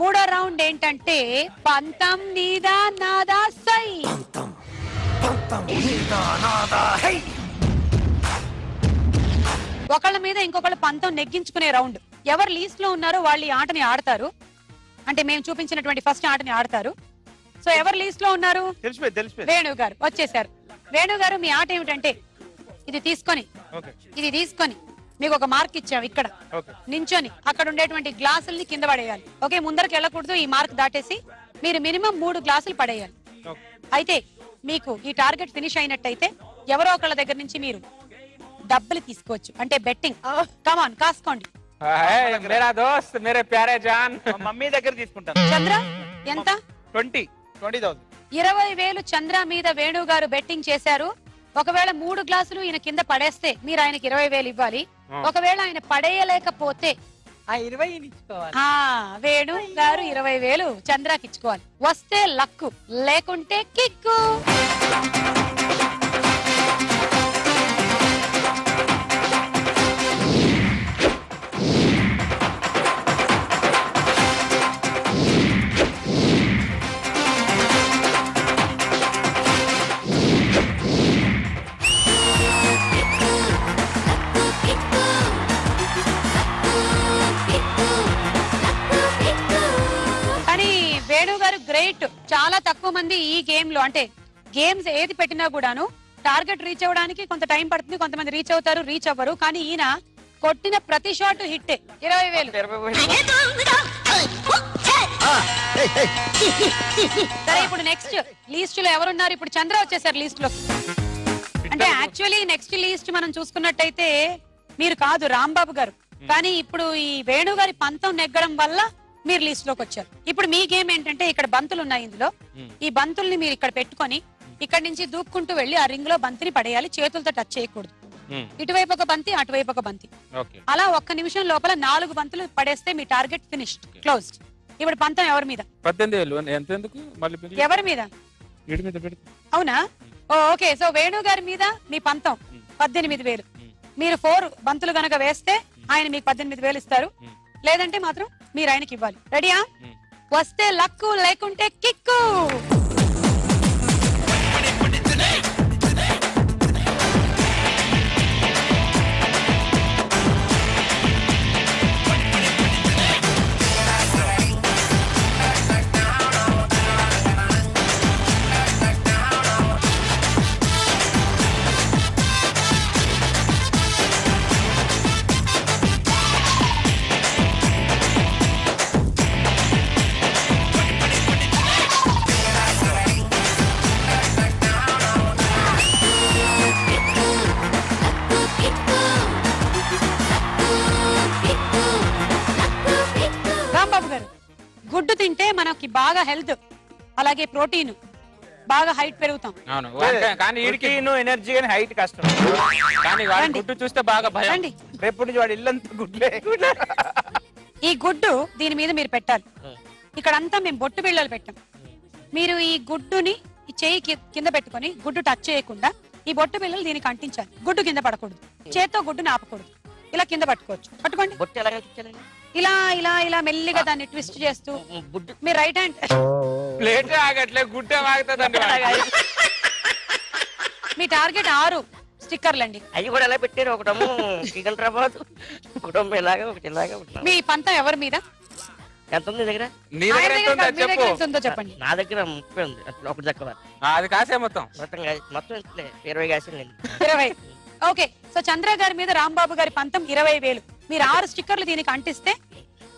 మూడో రౌండ్ ఏంటంటే పంతం నీదా నాదా సై. ఒకళ్ళ మీద ఇంకొకళ్ళు పంతం నెగ్గించుకునే రౌండ్. ఎవరు లీస్ట్ లో ఉన్నారో వాళ్ళు ఈ ఆటని ఆడతారు. అంటే మేము చూపించినటువంటి ఫస్ట్ ఆటని ఆడతారు. సో ఎవరు లీస్ట్ లో ఉన్నారు? వేణు గారు వచ్చేసారు. వేణు గారు మీ ఆట ఏమిటంటే ఇది తీసుకొని మీకు ఒక మార్క్ ఇచ్చాం. ఇక్కడ నించొని అక్కడ ఉండేటువంటి గ్లాసుల్ని కింద పడేయాలి. ఓకే, ముందరికి వెళ్ళకూడదు. ఈ మార్క్ దాటేసి మీరు మినిమం 3 గ్లాసులు పడేయాలి. అయితే మీకు ఈ టార్గెట్ ఫినిష్ అయినట్టయితే ఎవరో ఒకళ్ళ దగ్గర నుంచి మీరు డబ్బులు తీసుకోవచ్చు. అంటే బెట్టింగ్. కమాన్ కాసుకోండి. మేరా దోస్త్ మేరే ప్యారే జాన్ మమ్మీ దగ్గర తీసుకుంటాను. చంద్ర ఎంత? 20,000. 20,000 చంద్ర మీద వేణు గారు బెట్టింగ్ చేశారు. ఒకవేళ 3 గ్లాసులు ఈయన కింద పడేస్తే మీరు ఆయనకి 20,000 ఇవ్వాలి. ఒకవేళ ఆయన పడేయలేకపోతే వేణు గారు 20,000 చంద్రకి ఇచ్చుకోవాలి. వస్తే లక్కు, లేకుంటే కిక్కు. గ్రేట్. చాలా తక్కువ మంది ఈ గేమ్ లో, అంటే గేమ్స్ ఏది పెట్టినా కూడాను టార్గెట్ రీచ్ అవ్వడానికి కొంత టైం పడుతుంది. కొంతమంది రీచ్ అవుతారు, రీచ్ అవ్వరు. కానీ ఈయన కొట్టిన ప్రతి షాట్ హిట్. 20,000. సరే ఇప్పుడు నెక్స్ట్ లీస్ట్ లో ఎవరున్నారు? ఇప్పుడు చంద్ర వచ్చేసారు లీస్ట్ లో. అంటే యాక్చువల్లీ నెక్స్ట్ లీస్ట్ మనం చూసుకున్నట్టయితే మీరు కాదు, రాంబాబు గారు. కానీ ఇప్పుడు ఈ వేణు గారి పంతం నెగ్గడం వల్ల మీరు లిస్ట్ లోకి వచ్చారు. ఇప్పుడు మీ గేమ్ ఏంటంటే ఇక్కడ బంతులు ఉన్నాయి. ఇందులో ఈ బంతుల్ని మీరు ఇక్కడ పెట్టుకొని ఇక్కడ నుంచి దూక్కుంటూ వెళ్లి ఆ రింగ్ లో బంతిని పడేయాలి. చేతులతో టచ్ చేయకూడదు. ఇటువైపు ఒక బంతి, అటువైపు ఒక బంతి. అలా 1 నిమిషం లోపల 4 బంతులు పడేస్తే మీ టార్గెట్ ఫినిష్డ్, క్లోజ్డ్. ఇప్పుడు పంతం ఎవరి మీద? 18,000. ఎవరి మీద? అవునా? ఓకే. సో వేణు గారి మీద మీ పంతం 18,000. మీరు 4 బంతులు గనక వేస్తే ఆయన మీకు 18,000 ఇస్తారు. లేదంటే మాత్రం మీరు ఆయనకి ఇవ్వాలి. రెడీయా? వస్తే లక్కు, లేకుంటే కిక్కు. గుడ్డు తింటే మనకి బాగా హెల్త్, అలాగే ప్రోటీన్, బాగా హైట్ పెరుగుతాం. కానీ ఎనర్జీ కానీ హైట్ కష్టం. కానీ వాడి గుడ్డు చూస్తే బాగా భయం. రేపు నుంచి వాడు ఇల్లంతా గుడ్లే. ఈ గుడ్డు దీని మీద మీరు పెట్టాలి. ఇక్కడంతా మేము బొట్టు బిళ్ళలు పెట్టాం. మీరు ఈ గుడ్డుని ఈ చేయి కింద పెట్టుకొని గుడ్డు టచ్ చేయకుండా ఈ బొట్టు బిళ్ళలు దీనికి అంటించాలి. గుడ్డు కింద పడకూడదు. చేత్తో గుడ్డుని ఆపకూడదు. ఇలా కింద పట్టుకోవచ్చు. పట్టుకోండి. ఇలా ఇలా ఇలా మెల్లిగా దాన్ని ట్విస్ట్ చేస్తూ మీ రైట్ హ్యాండ్ మీ టార్గెట్ 6 స్టిక్కర్లండి. అవి కూడా ఎలా పెట్టారు? ఒకటేమో సికింద్రాబాద్, ఒకటేమో ఇలాగా, ఒకటి ఇలాగా. మీ పంతం ఎవరి మీద? ఎంత ఉంది దగ్గర? చెప్పండి. నా దగ్గర 30 ఉంది. ఒకటి తక్కువ. అది కాసే మొత్తం 20 కాసులు. 20. ఓకే. సో చంద్ర గారి మీద రాంబాబు గారి పంతం 20,000. మీరు 6 స్టిక్కర్లు దీనికి అంటిస్తే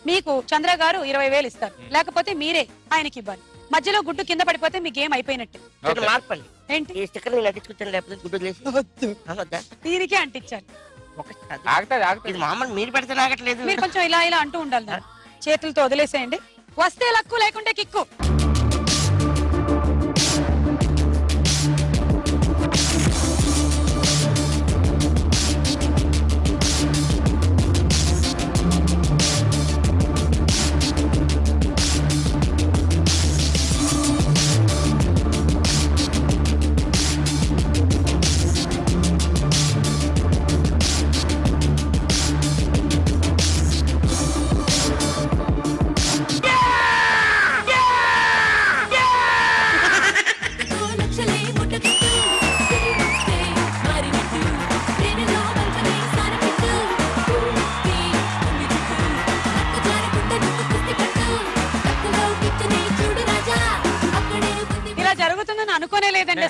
మీకు చంద్ర గారు 20,000 ఇస్తారు, లేకపోతే మీరే ఆయనకి ఇవ్వాలి. మధ్యలో గుడ్డు కింద పడిపోతే మీ గేమ్ అయిపోయినట్టే. మార్పండి ఏంటి ఈ స్టిక్కర్ నేను అట్టించుకుంటాను, లేకపోతే గుడ్డు వద్దు దీనికే అంటించాలి. ఇది మామూలు మీరు పెడితే ఆగట్లేదు. మీరు కొంచెం ఇలా ఇలా అంటూ ఉండాలి దాన్ని. చేతులతో వదిలేసేయండి. వస్తే లక్కు, లేకుంటే కిక్కు.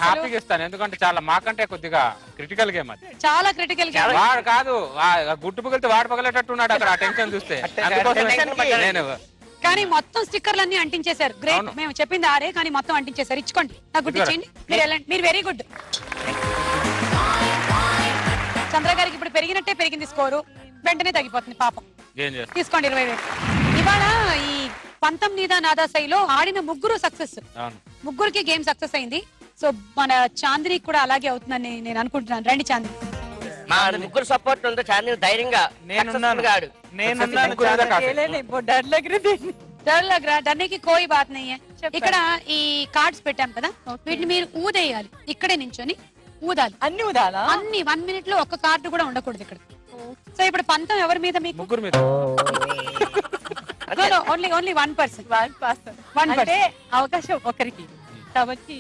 హ్యాపీగా ఇస్తాను, ఎందుకంటే చాలా మాకంటే కొద్దిగా క్రిటికల్ గేమ్ అది. చాలా క్రిటికల్ గేమ్. వాడు కాదు గుట్టు పగిలితే వాడు పగలేటట్టు ఉన్నాడు అక్కడ. టెన్షన్ చూస్తే నేను కానీ మొత్తం స్టిక్కర్లన్నీ అంటించేశారు. గ్రేట్. మేము చెప్పింది ఆరే కానీ మొత్తం అంటించేశారు. ఇచ్చుకోండి, నాకు గుర్తు ఇచ్చేయండి. మీరు వెళ్ళండి. మీరు వెరీ గుడ్. చంద్ర గారికి ఇప్పుడు పెరిగినట్టే పెరిగింది స్కోరు, వెంటనే తగ్గిపోతుంది పాపం. తీసుకోండి 20,000. ఇవాళ ఈ పంతం నీదా నాదాసైలో ఆడిన ముగ్గురు సక్సెస్, ముగ్గురికి గేమ్ సక్సెస్ అయింది. సో మన చాందిని కూడా అలాగే అవుతుందని నేను అనుకుంటున్నాను. రండి చాందిని. మా ముగ్గురు సపోర్ట్ ఉందో చాందిని ధైర్యంగా డర్నేకి కోయి బాత్ నయ్యే. ఇక్కడ ఈ కార్డ్స్ పెట్టాం కదా, వీటిని మీరు ఊదేయాలి. ఇక్కడే నించొని ఊదాలి. అన్ని ఊదాలా? అన్ని 1 minute లో ఒక్క కార్డు కూడా ఉండకూడదు ఇక్కడ. సో ఇప్పుడు పంతం ఎవరి మీద? మీకు ముగ్గురు మీద. ఓన్లీ 1%. అంటే అవకాశం ఒకరికి. కాబట్టి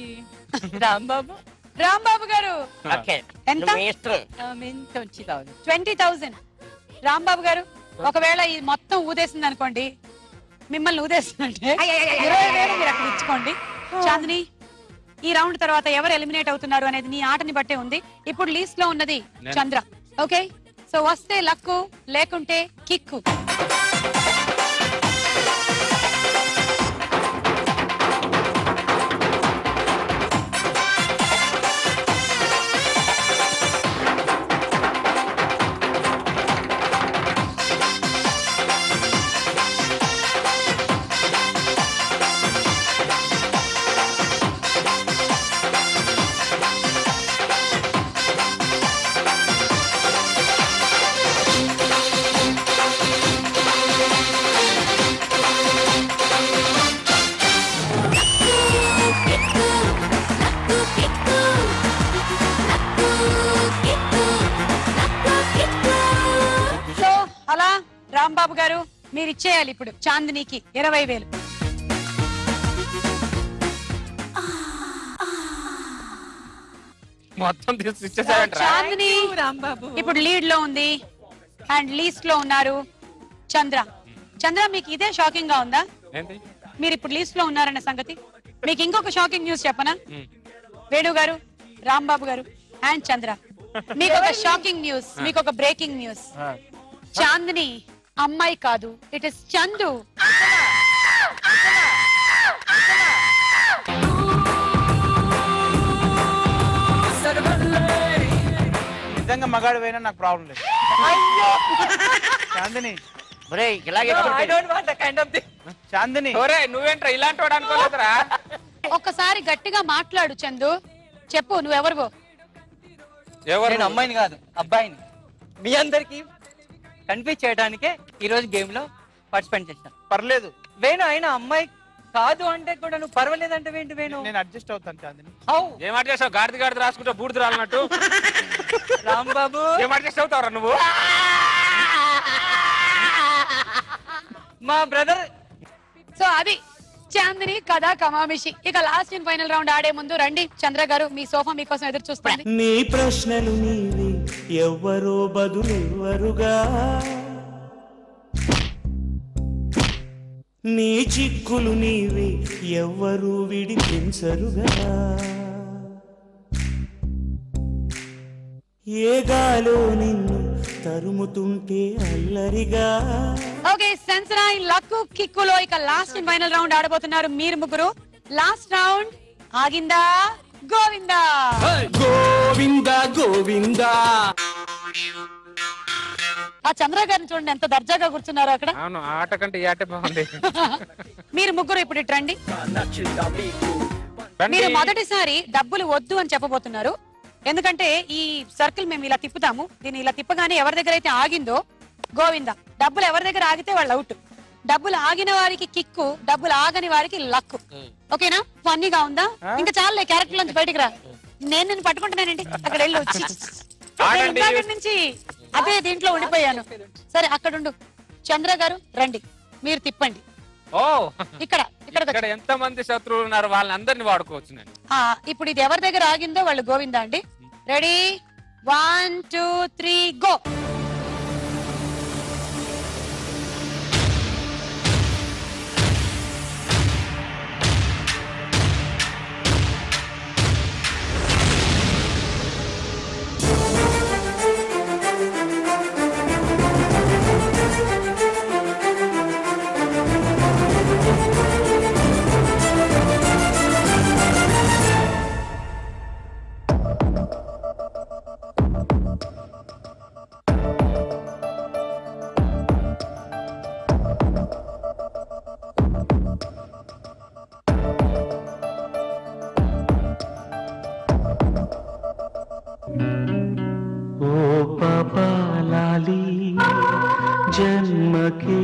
రాంబాబు గారు ఎంత? 20,000. రాంబాబు గారు ఒకవేళ ఇది మొత్తం ఊదేసింది అనుకోండి, మిమ్మల్ని ఊదేస్తుందంటే 20,000 మీరు అక్కడ ఇచ్చుకోండి. చాందిని, ఈ రౌండ్ తర్వాత ఎవరు ఎలిమినేట్ అవుతున్నారు అనేది నీ ఆటని బట్టే ఉంది. ఇప్పుడు లీస్ట్ లో ఉన్నది చంద్ర. ఓకే, సో వస్తే లక్కు, లేకుంటే కిక్కు. రాంబాబు గారు మీరు ఇచ్చేయాలి ఇప్పుడు చాందినికి 20,000. మొత్తం చాందిని ఇప్పుడు లీడ్ లో ఉంది అండ్ లీస్ట్ లో ఉన్నారు చంద్ర. చంద్ర, మీకు ఇదే షాకింగ్ గా ఉందా? మీరు ఇప్పుడు లీస్ట్ లో ఉన్నారన్న సంగతి. మీకు ఇంకొక షాకింగ్ న్యూస్ చెప్పనా? వేణు గారు, రాంబాబు గారు అండ్ చంద్ర, మీకు ఒక షాకింగ్ న్యూస్, మీకు ఒక బ్రేకింగ్ న్యూస్. చాందిని అమ్మాయి కాదు, ఇట్ ఇస్ చందు. నిజంగా మగాడు పోయినా నాకు ప్రాబ్లం లేదు. చాందిని చాందిని నువ్వేంట్రా ఇలాంటి వాడు అనుకోలేదురా. ఒక్కసారి గట్టిగా మాట్లాడు చందు, చెప్పు నువ్వెవరు? నేను అమ్మాయిని కాదు, అబ్బాయిని. మీ అందరికి కన్ఫ్యూజ్ చేయడానికే ఈ రోజు గేమ్ లో పార్టిసిపేట్ చేశాను. పర్లేదు వేణు, అయినా అమ్మాయి కాదు అంటే కూడా నువ్వు పర్వాలేదు అంటే ఏంటి వేణు? నేను అడ్జస్ట్ అవుతాను చాందిని. ఏం అడ్జస్ట్ అవు? గాడిద గాడిద రాసుకుంటా బూడిద రాలన్నట్టు. రాంబాబు, ఏం అడ్జస్ట్ అవుతావురా నువ్వు? మా బ్రదర్. సో అది చాందిని కథ కమామిషి. ఇక లాస్ట్ అండ్ ఫైనల్ రౌండ్ ఆడే ముందు రండి చంద్ర గారు, మీ సోఫా మీకోసం ఎదురు చూస్తుంది. నీ ప్రశ్నలు నీవి, ఎవ్వరో బదులెవ్వరుగా, నీ చిక్కులు నీవి, ఎవ్వరూ విడిపించరుగా. ఏ గాలో నిన్ను తరుముతుంటే అల్లరిగా. ఓకే సెన్సరైన్ లక్కు కిక్కులో ఇక లాస్ట్ అండ్ ఫైనల్ రౌండ్ ఆడబోతున్నారు మీరు ముగ్గురు. లాస్ట్ రౌండ్ ఆగిందా గోవిందా. గోవిందా గోవిందా. ఆ చంద్ర గారిని చూడండి ఎంత దర్జాగా కూర్చున్నారు అక్కడ. అవును ఆట కంటే ఈ ఆటే బాగుంది. మీరు ముగ్గురు ఇప్పుడు ఇటు రండి. మీరు మొదటిసారి డబ్బులు వద్దు అని చెప్పబోతున్నారు. ఎందుకంటే ఈ సర్కిల్ మేము ఇలా తిప్పుతాము. దీన్ని ఇలా తిప్పగానే ఎవరి దగ్గర అయితే ఆగిందో గోవిందా. డబ్బులు ఎవరి దగ్గర ఆగితే వాళ్ళు అవుట్. డబ్బులు ఆగిన వారికి కిక్కు, డబ్బులు ఆగని వారికి లక్కు. ఓకేనా? ఫన్నీగా ఉందా? ఇంకా చాలే క్యారెక్టర్ నుంచి బయటికి రా. నేను నిన్ను పట్టుకుంటున్నానండి అక్కడ వెళ్ళి వచ్చి నుంచి అదే దీంట్లో ఉండిపోయాను. సరే అక్కడుండు. చంద్ర గారు రండి మీరు తిప్పండి. ఓ ఇక్కడ ఇక్కడ ఎంత మంది శత్రువులు ఉన్నారు వాళ్ళందరినీ వాడుకోవచ్చు నేను. ఇప్పుడు ఇది ఎవరి దగ్గర ఆగిందో వాళ్ళు గోవిందా అండి. Ready 1 2 3 go. జన్మకే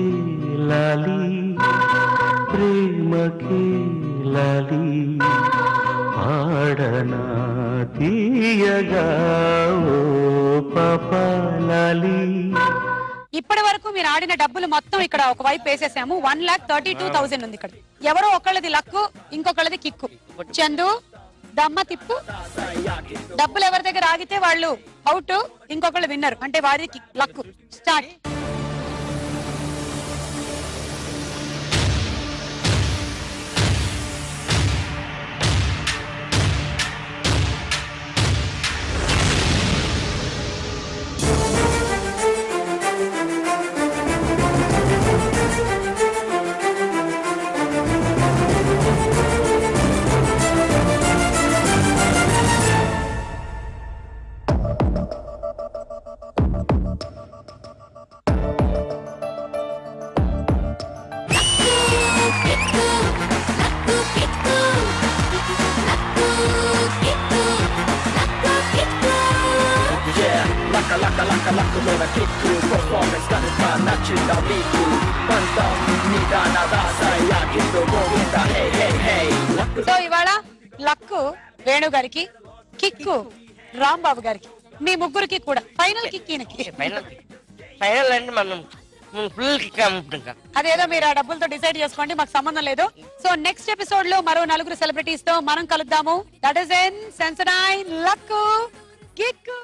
లాలి ప్రేమకే లాలి పాడనా తీయగా ఓ పాప లాలి. ఇప్పటి వరకు మీరు ఆడిన డబ్బులు మొత్తం ఇక్కడ ఒక వైపు వేసేసాము. 1,32,000 ఉంది ఇక్కడ. ఎవరో ఒకళ్ళది లక్కు, ఇంకొకళ్ళది కిక్కు. చందు దమ్మ తిప్పు. డబ్బులు ఎవరి దగ్గర ఆగితే వాళ్ళు అవుట్, ఇంకొకళ్ళు విన్నర్ అంటే వారికి లక్కు. స్టార్ట్. సో ఇవాళ లక్కు వేణు గారికి, కిక్కు రాంబాబు గారికి, మీ ముగ్గురికి కూడా ఫైనల్ కిక్ ఈయనకి. ఫైనల్ అంటే మనం ఫుల్ కిక్ అమ్ముకుంటాం. అదేదో మీరు ఆ డబ్బులతో డిసైడ్ చేసుకోండి, మాకు సంబంధం లేదు. సో నెక్స్ట్ ఎపిసోడ్ లో మరో 4 సెలబ్రిటీస్ తో మనం కలుద్దాము. దట్ ఇస్ ఎన్ సెన్సరైన్ లక్కు కిక్కు.